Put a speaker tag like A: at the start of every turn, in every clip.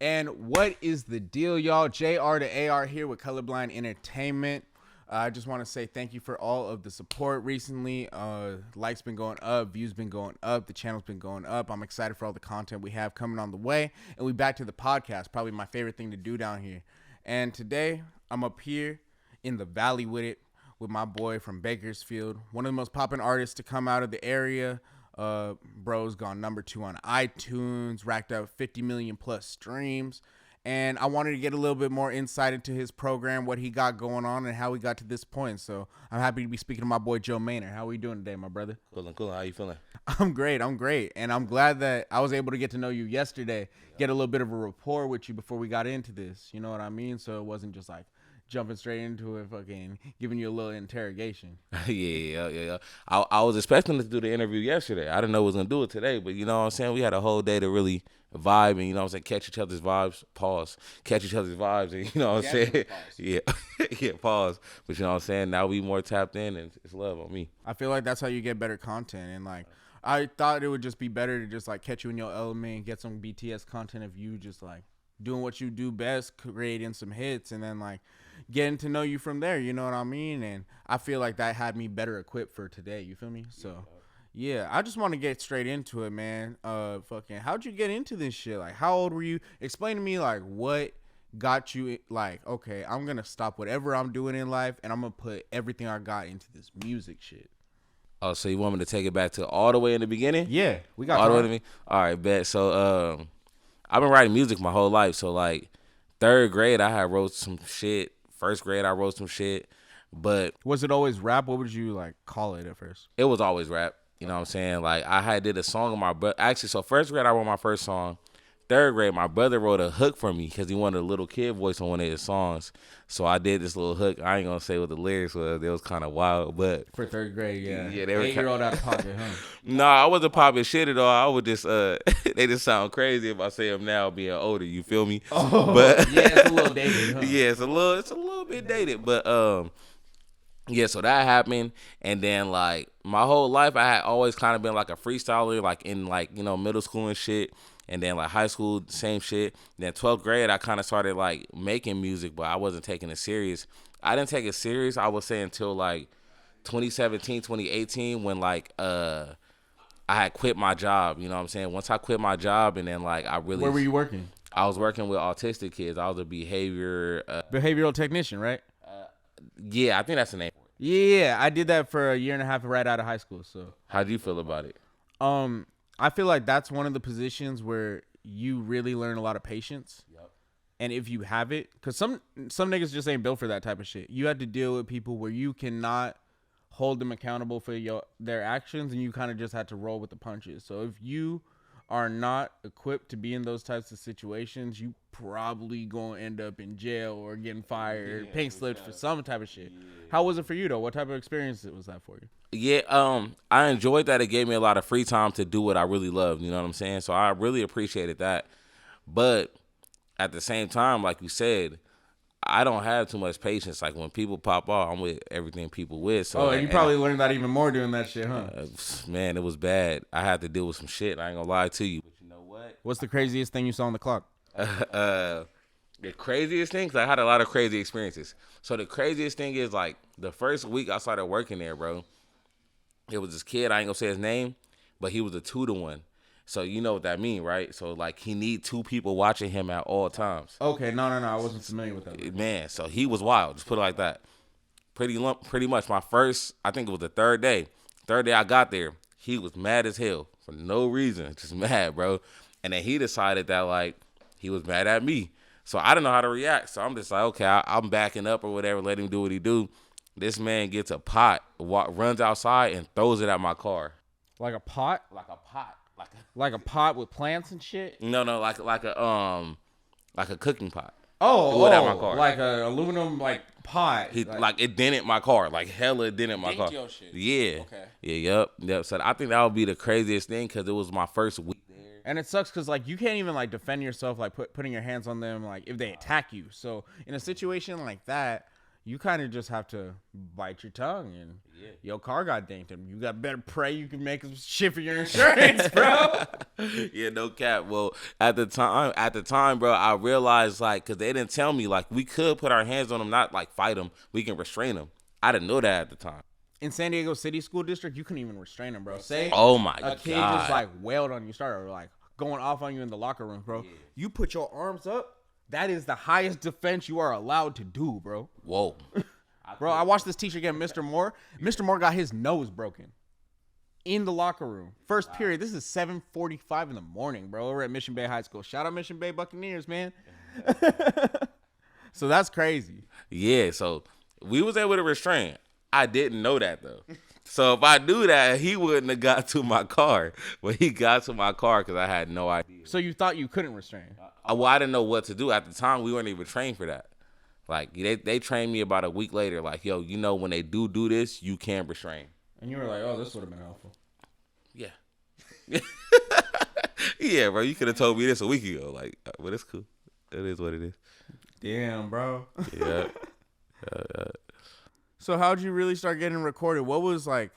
A: And what is the deal, y'all? JRTHEAR here with Colorblind Entertainment. I just want to say thank you for all of the support recently. Likes been going up, views been going up, the channel's been going up. I'm excited for all the content we have coming on the way. And we back to the podcast, probably my favorite thing to do down here. And today, I'm up here in the valley with it, with my boy from Bakersfield, one of the most popping artists to come out of the area. Bro's gone #2 on iTunes, racked up 50 million plus streams. And I wanted to get a little bit more insight into his program, what he got going on, and how he got to this point. So I'm happy to be speaking to my boy Joe Maynor. How are you doing today, my brother?
B: Cool. How you feeling?
A: I'm great. And I'm glad that I was able to get to know you yesterday, get a little bit of a rapport with you before we got into this. You know what I mean? So it wasn't just like jumping straight into it, fucking giving you a little interrogation.
B: Yeah. I was expecting to do the interview yesterday. I didn't know we was going to do it today, but you know what I'm saying? We had a whole day to really vibe and, you know what I'm saying, catch each other's vibes. Pause. Catch each other's vibes and, you know what I'm saying? Yeah, pause. But you know what I'm saying? Now we more tapped in and it's love on me.
A: I feel like that's how you get better content. And like, I thought it would just be better to just like catch you in your element and get some BTS content of you just like doing what you do best, creating some hits, and then like getting to know you from there, you know what I mean? And I feel like that had me better equipped for today, you feel me? So yeah, I just want to get straight into it, man. How'd you get into this shit? Like, how old were you? Explain to me like what got you like, okay, I'm gonna stop whatever I'm doing in life and I'm gonna put everything I got into this music shit.
B: Oh, so you want me to take it back to all the way in the beginning?
A: Yeah, we got
B: all the way to me. All right, bet. So I've been writing music my whole life. So like 3rd grade, I had wrote some shit. 1st grade, I wrote some shit. But
A: was it always rap? What would you like call it at first?
B: It was always rap. You know what I'm saying? Like I had did a song of my brother. Actually, so 1st grade, I wrote my first song. 3rd grade, my brother wrote a hook for me because he wanted a little kid voice on one of his songs. So I did this little hook. I ain't gonna say what the lyrics was. It was kind of wild, but
A: for 3rd grade, yeah,
B: they were
A: 8-year-old out of pocket, huh?
B: Nah, I wasn't popping shit at all. I would just they just sound crazy if I say them now being older. You feel me?
A: Oh,
B: but
A: yeah, it's a little dated, huh?
B: Yeah, it's a little bit dated, but yeah, so that happened, and then like my whole life I had always kind of been like a freestyler, like in like, you know, middle school and shit, and then like high school, same shit. Then 12th grade I kind of started like making music, but I wasn't taking it serious. I didn't take it serious, I would say, until like 2017, 2018 when like I had quit my job, you know what I'm saying? Once I quit my job and then like I really...
A: Where were you working?
B: I was working with autistic kids. I was a
A: behavioral technician, right?
B: Yeah, I think that's the name.
A: Yeah, I did that for a year and a half right out of high school. So
B: how do you feel about it?
A: I feel like that's one of the positions where you really learn a lot of patience.
B: Yep.
A: And if you have it, because some niggas just ain't built for that type of shit. You have to deal with people where you cannot hold them accountable for their actions, and you kind of just have to roll with the punches. So if you are not equipped to be in those types of situations, you probably gonna end up in jail or getting fired, pink slipped for some type of shit. Yeah. How was it for you though? What type of experience was that for you?
B: Yeah, I enjoyed that. It gave me a lot of free time to do what I really loved. You know what I'm saying? So I really appreciated that. But at the same time, like you said, I don't have too much patience. Like when people pop off, I'm with everything people with. So
A: and you probably learned that even more doing that shit, huh?
B: Man, it was bad. I had to deal with some shit. I ain't gonna lie to you. But you know what?
A: What's the craziest thing you saw on the clock?
B: The craziest thing, because I had a lot of crazy experiences. So the craziest thing is like the first week I started working there, bro. It was this kid. I ain't gonna say his name, but he was a 2-to-1. So you know what that mean, right? So like he need 2 people watching him at all times.
A: Okay, no, I wasn't familiar with that.
B: Man, so he was wild. Just put it like that. Pretty much my first, I think it was the 3rd day. 3rd day I got there, he was mad as hell for no reason, just mad, bro. And then he decided that like he was mad at me. So I didn't know how to react. So I'm just like, okay, I'm backing up or whatever, let him do what he do. This man gets a pot, runs outside and throws it at my car.
A: Like a pot?
B: Like a pot.
A: Like a pot with plants and shit?
B: No, like a cooking pot.
A: At my car. Like a aluminum like pot.
B: Like it dented my car. Like hella dented my car.
A: Your shit.
B: Yeah.
A: Okay.
B: Yeah. Yep. So I think that would be the craziest thing because it was my first week there.
A: And it sucks because like you can't even like defend yourself like putting your hands on them like if they attack you. So in a situation like that, you kind of just have to bite your tongue and your car got dinged him. You got better pray you can make some shit for your insurance, bro.
B: Yeah, no cap. Well, at the time, bro, I realized like, cause they didn't tell me like we could put our hands on them, not like fight them. We can restrain them. I didn't know that at the time.
A: In San Diego City School District, you couldn't even restrain them, bro. Say,
B: oh my
A: a kid
B: God.
A: just like wailed on you, started like going off on you in the locker room, bro. Yeah. You put your arms up. That is the highest defense you are allowed to do, bro.
B: Whoa.
A: Bro, I watched this teacher get Mr. Moore. Mr. Moore got his nose broken in the locker room. First period. This is 7:45 in the morning, bro. We're at Mission Bay High School. Shout out Mission Bay Buccaneers, man. So that's crazy.
B: Yeah, so we was able to restrain. I didn't know that, though. So if I knew that, he wouldn't have got to my car. But he got to my car because I had no idea.
A: So you thought you couldn't restrain?
B: Well, I didn't know what to do. At the time, we weren't even trained for that. Like, they trained me about a week later. Like, yo, you know, when they do this, you can restrain.
A: And you were like, oh, this would have been helpful.
B: Yeah. Yeah, bro. You could have told me this a week ago. Like, but it's cool. It is what it is.
A: Damn, bro.
B: Yeah.
A: So how'd you really start getting recorded? What was, like,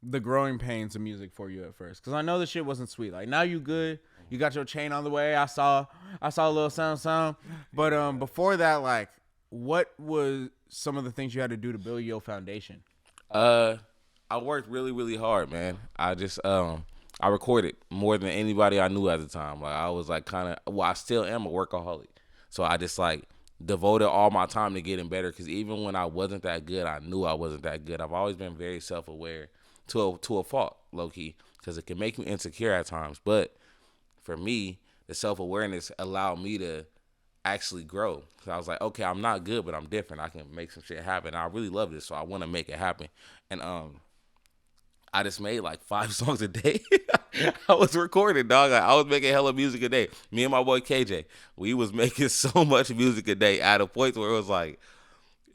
A: the growing pains of music for you at first? Because I know the shit wasn't sweet. Like, now you good. You got your chain on the way. I saw a little sound. But before that, like, what was some of the things you had to do to build your foundation?
B: I worked really, really hard, man. I just I recorded more than anybody I knew at the time. Like, I was like I still am a workaholic. So I just like devoted all my time to getting better, because even when I wasn't that good, I knew I wasn't that good. I've always been very self-aware to a fault, low-key, because it can make me insecure at times. But for me, the self-awareness allowed me to actually grow. So I was like, okay, I'm not good, but I'm different. I can make some shit happen. I really love this, so I want to make it happen. And I just made like 5 songs a day. I was recording, dog. I was making hella music a day. Me and my boy KJ, we was making so much music a day at a point where it was like,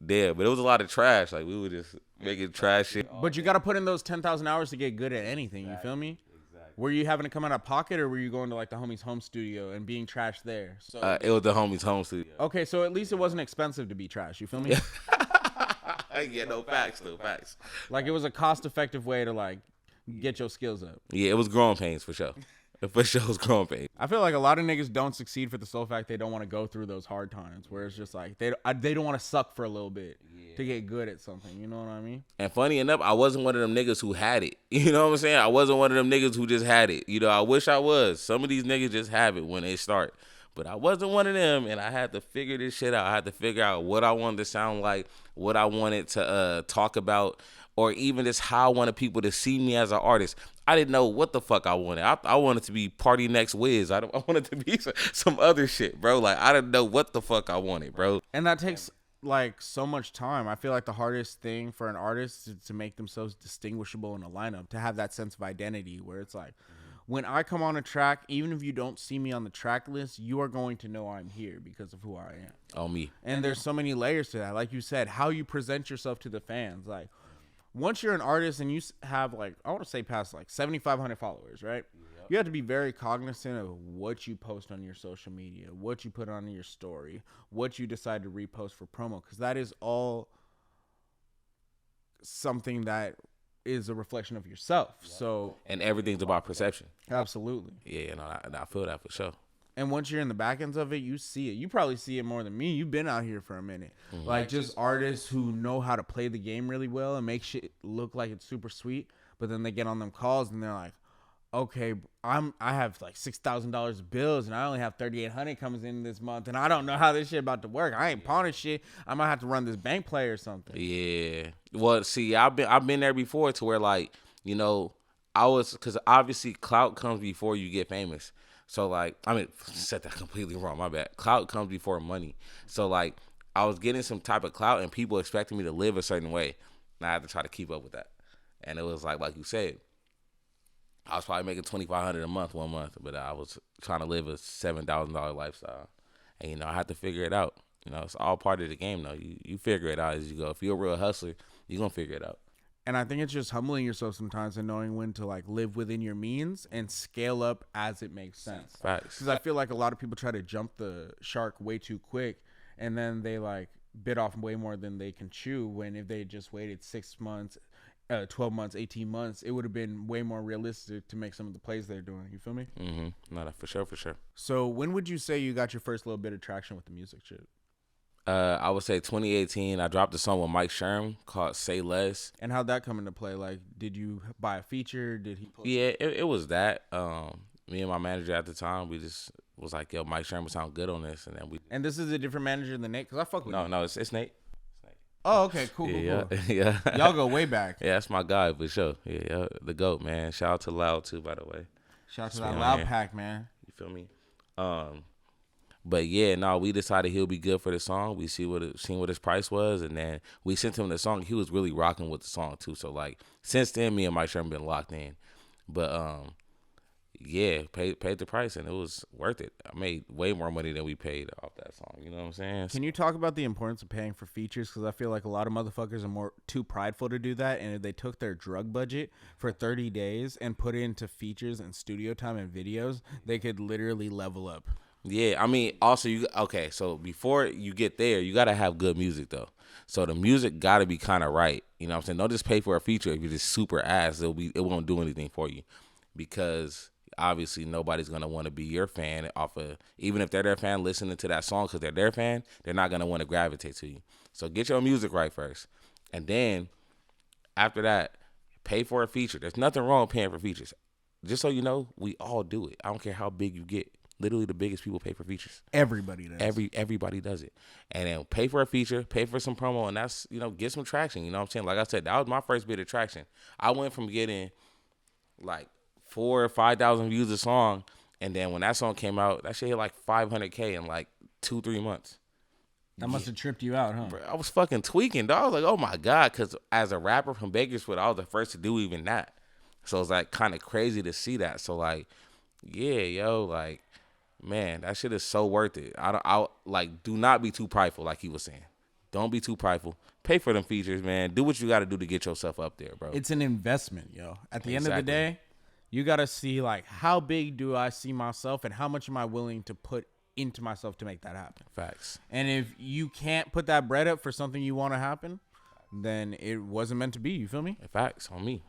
B: damn. But it was a lot of trash. Like, we were just making trash shit.
A: But you got to put in those 10,000 hours to get good at anything. You feel me? Were you having to come out of pocket, or were you going to like the homie's home studio and being trash there? So
B: it was the homie's home studio.
A: Okay, so at least it wasn't expensive to be trash. You feel me?
B: Yeah, no facts.
A: Like, it was a cost-effective way to like get your skills up.
B: Yeah, it was growing pains for sure. For sure, it was growing pains.
A: I feel like a lot of niggas don't succeed for the sole fact they don't want to go through those hard times, where it's just like they don't want to suck for a little bit to get good at something. You know what I mean?
B: And funny enough, I wasn't one of them niggas who had it. You know what I'm saying? I wasn't one of them niggas who just had it. You know, I wish I was. Some of these niggas just have it when they start. But I wasn't one of them, and I had to figure this shit out. I had to figure out what I wanted to sound like, what I wanted to talk about, or even just how I wanted people to see me as an artist. I didn't know what the fuck I wanted. I wanted to be Party Next Wiz. I wanted to be some other shit, bro. Like, I didn't know what the fuck I wanted, bro.
A: And that takes like so much time. I feel like the hardest thing for an artist is to make themselves distinguishable in a lineup, to have that sense of identity where it's like, when I come on a track, even if you don't see me on the track list, you are going to know I'm here because of who I am.
B: Oh, me.
A: And there's so many layers to that. Like you said, how you present yourself to the fans. Like, once you're an artist and you have like, I want to say past like 7,500 followers, right? Yep. You have to be very cognizant of what you post on your social media, what you put on your story, what you decide to repost for promo, because that is all something that is a reflection of yourself. Yep. So,
B: and everything's about perception.
A: Absolutely.
B: Yeah, no, I feel that for sure.
A: And once you're in the back ends of it, you see it. You probably see it more than me. You've been out here for a minute. Mm-hmm. Like, just artists who know how to play the game really well and make shit look like it's super sweet, but then they get on them calls and they're like, okay, I have like $6,000 of bills and I only have $3,800 comes in this month, and I don't know how this shit about to work. I ain't pawning shit. I might have to run this bank play or something.
B: Yeah. Well, see, I've been there before, to where, like, you know, because obviously clout comes before you get famous. So, like, I mean, said that completely wrong. My bad. Clout comes before money. So, like, I was getting some type of clout and people expecting me to live a certain way. And I had to try to keep up with that. And it was like you said, I was probably making $2,500 a month one month, but I was trying to live a $7,000 lifestyle. And, you know, I had to figure it out. You know, it's all part of the game, though. You figure it out as you go. If you're a real hustler, you're going to figure it out.
A: And I think it's just humbling yourself sometimes and knowing when to like live within your means and scale up as it makes sense.
B: Facts.
A: Because I feel like a lot of people try to jump the shark way too quick, and then they like bit off way more than they can chew. When if they just waited 6 months, 12 months, 18 months, it would have been way more realistic to make some of the plays they're doing. You feel me?
B: Mm-hmm. No, for sure.
A: So when would you say you got your first little bit of traction with the music shit?
B: I would say 2018. I dropped a song with Mike Sherm called "Say Less."
A: And how'd that come into play? Like, did you buy a feature? Did he?
B: Yeah, it was that. Me and my manager at the time, we just was like, "Yo, Mike Sherm would sound good on this," and then we.
A: And this is a different manager than Nate, cause I fuck with.
B: No, it's Nate.
A: Oh, okay, cool.
B: Yeah.
A: Y'all go way back.
B: Yeah, that's my guy for sure. Yeah, the GOAT, man. Shout out to Loud too, by the way.
A: Shout out to that Loud Pack, man.
B: You feel me? But yeah, no, we decided he'll be good for the song. We seen what his price was, and then we sent him the song. He was really rocking with the song too. So like since then, me and Mike Sherman been locked in. But yeah, paid the price, and it was worth it. I made way more money than we paid off that song. You know what I'm saying?
A: Can you talk about the importance of paying for features? Because I feel like a lot of motherfuckers are too prideful to do that, and if they took their drug budget for 30 days and put it into features and studio time and videos, they could literally level up.
B: Yeah, I mean, also so before you get there, you gotta have good music though. So the music gotta be kind of right. You know what I'm saying? Don't just pay for a feature if you're just super ass. It won't do anything for you, because obviously nobody's gonna want to be your fan off of, even if they're their fan listening to that song because they're their fan, they're not gonna want to gravitate to you. So get your music right first, and then after that, pay for a feature. There's nothing wrong with paying for features. Just so you know, we all do it. I don't care how big you get. Literally, the biggest people pay for features.
A: Everybody does.
B: Everybody does it. And then pay for a feature, pay for some promo, and that's, get some traction. You know what I'm saying? Like I said, that was my first bit of traction. I went from getting like 4,000 or 5,000 views a song, and then when that song came out, that shit hit like 500K in like 2-3 months.
A: That must have tripped you out, huh?
B: Bro, I was fucking tweaking, dog. I was like, oh my God, because as a rapper from Bakersfield, I was the first to do even that. So it's like kind of crazy to see that. So like, yeah, yo, like, man, that shit is so worth it. I like, do not be too prideful, like he was saying. Don't be too prideful. Pay for them features, man. Do what you got to do to get yourself up there, bro.
A: It's an investment, yo. At the end of the day, you got to see, like, how big do I see myself and how much am I willing to put into myself to make that happen?
B: Facts.
A: And if you can't put that bread up for something you want to happen, then it wasn't meant to be. You feel me?
B: Facts on me.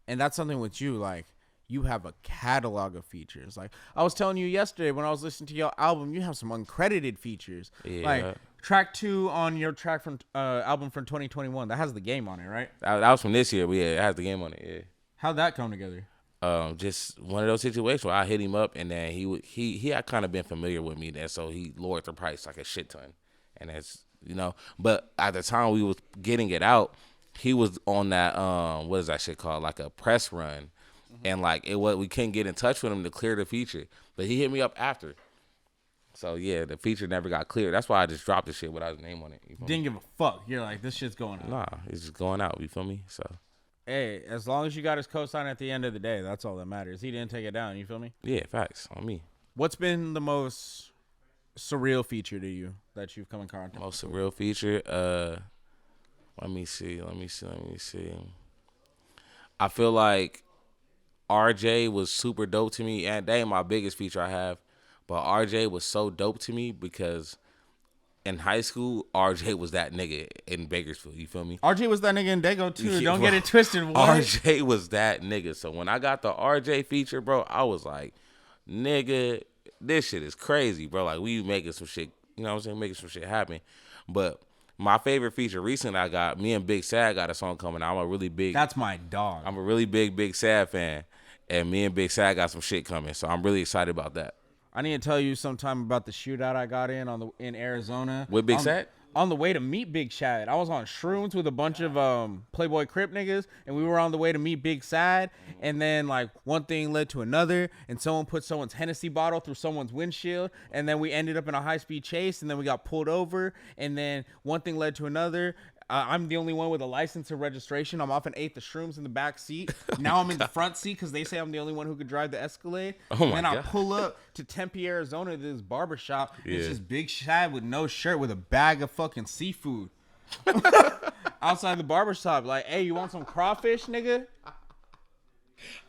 A: And that's something with you, like, you have a catalog of features. Like I was telling you yesterday when I was listening to your album, you have some uncredited features.
B: Yeah.
A: Like track 2 on your track from album from 2021 that has the game on it, right?
B: That was from this year, but yeah, it has the game on it. Yeah.
A: How'd that come together?
B: Just one of those situations where I hit him up, and then he had kind of been familiar with me then, so he lowered the price like a shit ton, and that's But at the time we was getting it out, he was on that what is that shit called, like a press run. And like we couldn't get in touch with him to clear the feature, but he hit me up after. So yeah, the feature never got cleared. That's why I just dropped the shit without his name on it.
A: Didn't give a fuck. You're like, this shit's going out.
B: Nah, it's just going out. You feel me? So
A: hey, as long as you got his cosign at the end of the day, that's all that matters. He didn't take it down. You feel me?
B: Yeah, facts on me.
A: What's been the most surreal feature to you that you've come in contact with?
B: Most surreal feature? Let me see. I feel like RJ was super dope to me, and that ain't my biggest feature I have, but RJ was so dope to me because in high school, RJ was that nigga in Bakersfield. You feel me?
A: RJ was that nigga in Dago too. Don't get it twisted. What?
B: RJ was that nigga. So when I got the RJ feature, bro, I was like, nigga, this shit is crazy, bro. Like, we making some shit, you know what I'm saying? Making some shit happen. But my favorite feature recently I got, me and Big Sad got a song coming out.
A: That's my dog.
B: I'm a really big Sad fan. And me and Big Sad got some shit coming. So I'm really excited about that.
A: I need to tell you sometime about the shootout I got in Arizona.
B: With Big Sad?
A: On the way to meet Big Sad. I was on shrooms with a bunch of Playboy Crip niggas, and we were on the way to meet Big Sad, and then like one thing led to another, and someone put someone's Hennessy bottle through someone's windshield, and then we ended up in a high-speed chase, and then we got pulled over, and then one thing led to another. I'm the only one with a license and registration. I'm off an eighth of shrooms in the back seat. Now I'm in the front seat because they say I'm the only one who could drive the Escalade.
B: Oh my
A: God.
B: God.
A: I pull up to Tempe, Arizona, to this barbershop. Yeah. It's just Big Shad with no shirt with a bag of fucking seafood. Outside the barbershop, like, hey, you want some crawfish, nigga?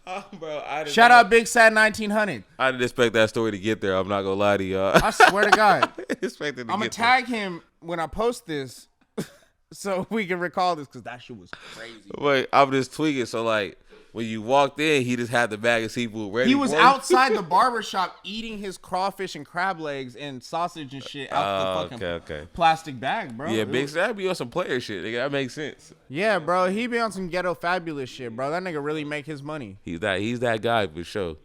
B: Oh, bro,
A: Shout out Big Sad 1900.
B: I didn't expect that story to get there. I'm not gonna lie to y'all.
A: I swear to God.
B: I'm
A: gonna tag him when I post this, so we can recall this because that shit was crazy.
B: Wait, I'm just tweaking. So like when you walked in, he just had the bag of seafood ready.
A: He was
B: for you?
A: outside the barber shop eating his crawfish and crab legs and sausage and shit out the fucking plastic bag, bro.
B: Yeah, Big Sam be on some player shit. Nigga, that makes sense.
A: Yeah, bro. He be on some ghetto fabulous shit, bro. That nigga really make his money.
B: He's that guy for sure.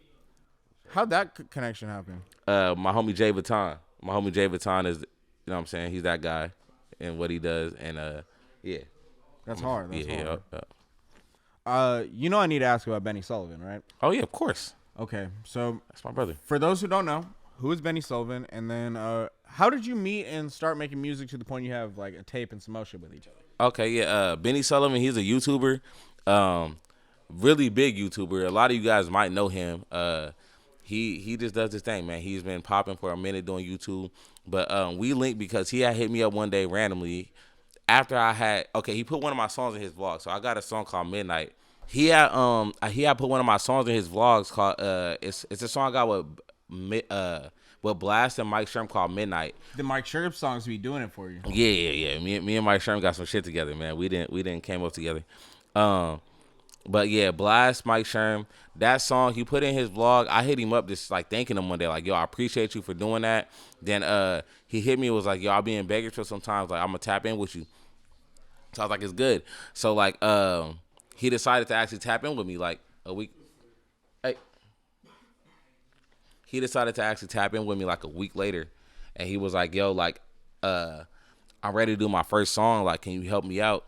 A: How'd that connection happen?
B: My homie Jay Vuitton. My homie Jay Vuitton is, you know what I'm saying? He's that guy and what he does. And, yeah.
A: That's hard. That's hard.
B: Yeah.
A: You know I need to ask you about Benny Sullivan, right?
B: Oh, yeah, of course.
A: Okay, so
B: that's my brother.
A: For those who don't know, who is Benny Sullivan? And then how did you meet and start making music to the point you have like a tape and some motion with each other?
B: Okay, yeah. Benny Sullivan, he's a YouTuber. Really big YouTuber. A lot of you guys might know him. He just does this thing, man. He's been popping for a minute doing YouTube. But we linked because he had hit me up one day randomly. After he put one of my songs in his vlog. So I got a song called Midnight. He had put one of my songs in his vlogs called it's a song I got with Blast and Mike Sherm called Midnight.
A: The Mike Sherm songs be doing it for you.
B: Yeah. Me and Mike Sherm got some shit together, man. We didn't came up together. But yeah, Blast, Mike Sherm, that song he put in his vlog. I hit him up just like thanking him one day, like, yo, I appreciate you for doing that. Then he hit me and was like, yo, I'll be in Bakersfield sometimes, like I'm gonna tap in with you. So I was like, it's good. So like he decided to actually tap in with me like a week. He decided to actually tap in with me like a week later, and he was like, yo, like I'm ready to do my first song. Like, can you help me out?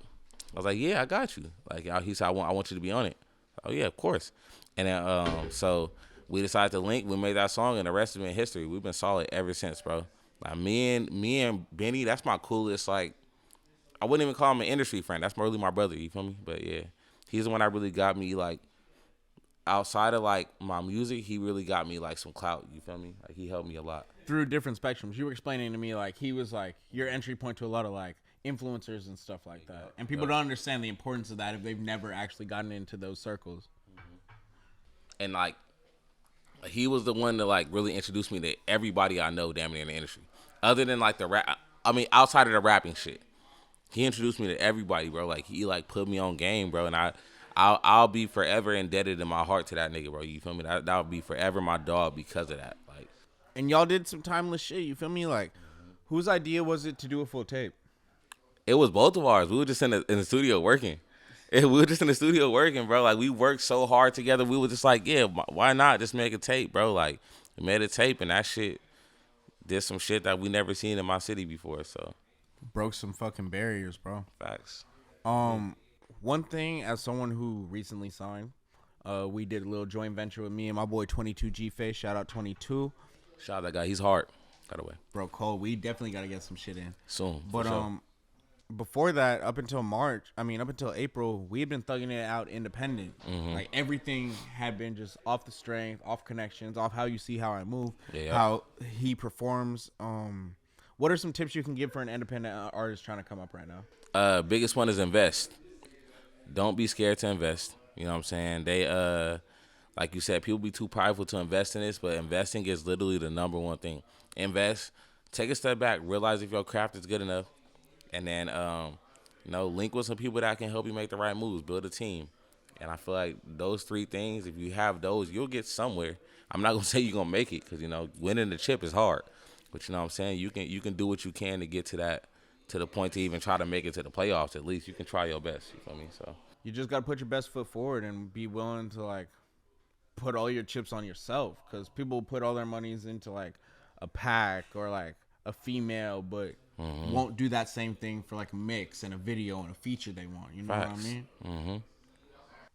B: I was like, yeah, I got you. Like, he said, I want you to be on it. Oh yeah, of course. And then so we decided to link. We made that song, and the rest of it in history. We've been solid ever since, bro. Like me and Benny, that's my coolest. Like, I wouldn't even call him an industry friend. That's really my brother. You feel me? But yeah, he's the one that really got me like outside of like my music. He really got me like some clout. You feel me? Like he helped me a lot
A: through different spectrums. You were explaining to me like he was like your entry point to a lot of like influencers and stuff like that. And people don't understand the importance of that if they've never actually gotten into those circles.
B: And like he was the one that like really introduced me to everybody I know damn near in the industry. Other than like the rap, I mean outside of the rapping shit. He introduced me to everybody, bro. Like he like put me on game, bro. And I'll be forever indebted in my heart to that nigga, bro. You feel me? That'll be forever my dog because of that. Like,
A: and y'all did some timeless shit. You feel me? Like, whose idea was it to do a full tape?
B: It was both of ours. We were just in the studio working. Bro. Like we worked so hard together. We were just like, yeah, why not just make a tape, bro? Like we made a tape, and that shit did some shit that we never seen in my city before. So
A: broke some fucking barriers, bro.
B: Facts.
A: One thing, as someone who recently signed, we did a little joint venture with me and my boy 22 G-Face. Shout out 22.
B: Shout out that guy. He's hard. By the way,
A: bro, Cole. We definitely got to get some shit in
B: soon.
A: But
B: sure.
A: Before that, up until April, we had been thugging it out independent. Mm-hmm. Like everything had been just off the strength, off connections, off how you see how I move, how he performs. What are some tips you can give for an independent artist trying to come up right now?
B: Biggest one is invest. Don't be scared to invest. You know what I'm saying? They like you said, people be too prideful to invest in this, but investing is literally the number one thing. Invest, take a step back, realize if your craft is good enough. And then, link with some people that can help you make the right moves, build a team. And I feel like those three things, if you have those, you'll get somewhere. I'm not going to say you're going to make it because, winning the chip is hard. But you know what I'm saying? You can do what you can to get to the point to even try to make it to the playoffs. At least you can try your best. You feel me? So
A: you just got to put your best foot forward and be willing to, like, put all your chips on yourself. Because people put all their monies into, like, a pack or, like, a female, but won't do that same thing for like a mix and a video and a feature they want. You know
B: Facts.
A: What I mean? Mm-hmm.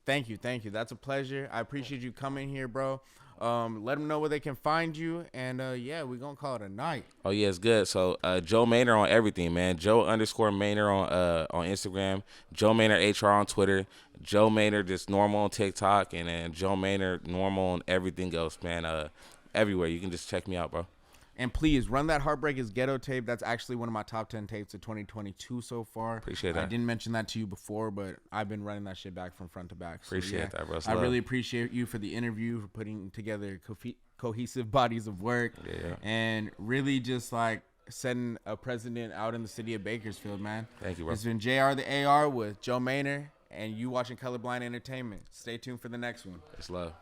A: Thank you. That's a pleasure. I appreciate you coming here, bro. Let them know where they can find you, and we're gonna call it a night.
B: Oh yeah, it's good. So Joe Maynor on everything, man. Joe_Maynor on Instagram. Joe Maynor HR on Twitter. Joe Maynor just normal on TikTok, and then Joe Maynor normal on everything else, man. Everywhere you can just check me out, bro.
A: And please run that Heartbreak is Ghetto tape. That's actually one of my top 10 tapes of 2022 so far.
B: Appreciate that.
A: I didn't mention that to you before, but I've been running that shit back from front to back. So,
B: appreciate that, bro.
A: I really appreciate you for the interview, for putting together cohesive bodies of work.
B: Yeah.
A: And really just like setting a precedent out in the city of Bakersfield, man.
B: Thank you, bro.
A: It's been JR the AR with Joe Maynor, and you watching Colorblind Entertainment. Stay tuned for the next one.
B: It's love.